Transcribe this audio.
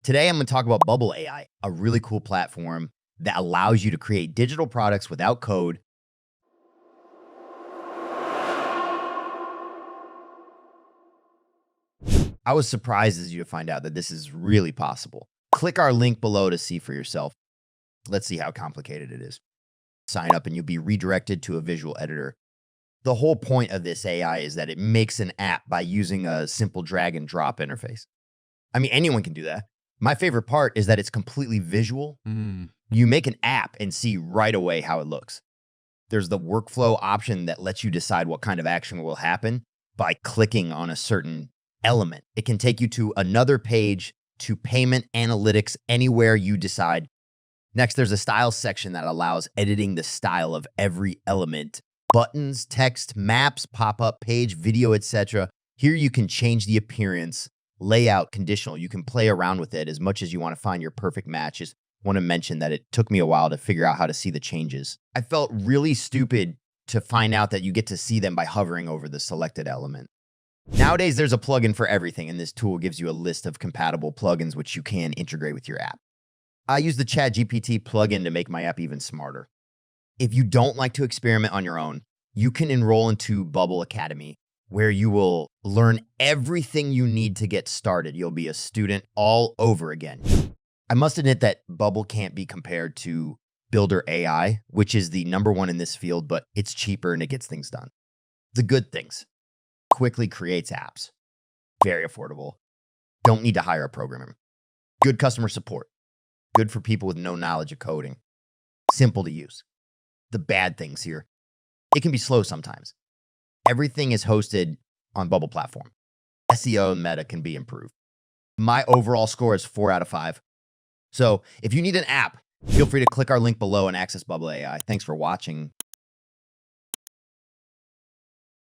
Today, I'm going to talk about Bubble AI, a really cool platform that allows you to create digital products without code. I was surprised as you to find out that this is really possible. Click our link below to see for yourself. Let's see how complicated it is. Sign up and you'll be redirected to a visual editor. The whole point of this AI is that it makes an app by using a simple drag and drop interface. I mean, anyone can do that. My favorite part is that it's completely visual. You make an app and see right away how it looks. There's the workflow option that lets you decide what kind of action will happen by clicking on a certain element. It can take you to another page, to payment analytics, anywhere you decide. Next, there's a style section that allows editing the style of every element. Buttons, text, maps, pop-up page, video, etc. Here you can change the appearance, layout, conditional. You can play around with it as much as you want to find your perfect match. Just want to mention that it took me a while to figure out how to see the changes. I felt really stupid to find out that you get to see them by hovering over the selected element. Nowadays, there's a plugin for everything, and this tool gives you a list of compatible plugins which you can integrate with your app. I use the Chat GPT plugin to make my app even smarter. If you don't like to experiment on your own, you can enroll into Bubble Academy, where you will learn everything you need to get started. You'll be a student all over again. I must admit that Bubble can't be compared to Builder AI, which is the #1 in this field, but it's cheaper and it gets things done. The good things: quickly creates apps, very affordable, don't need to hire a programmer, good customer support, good for people with no knowledge of coding, simple to use. The bad things here: it can be slow sometimes. Everything is hosted on Bubble platform. SEO and meta can be improved. My overall score is 4 out of 5. So if you need an app, feel free to click our link below and access Bubble AI. Thanks for watching.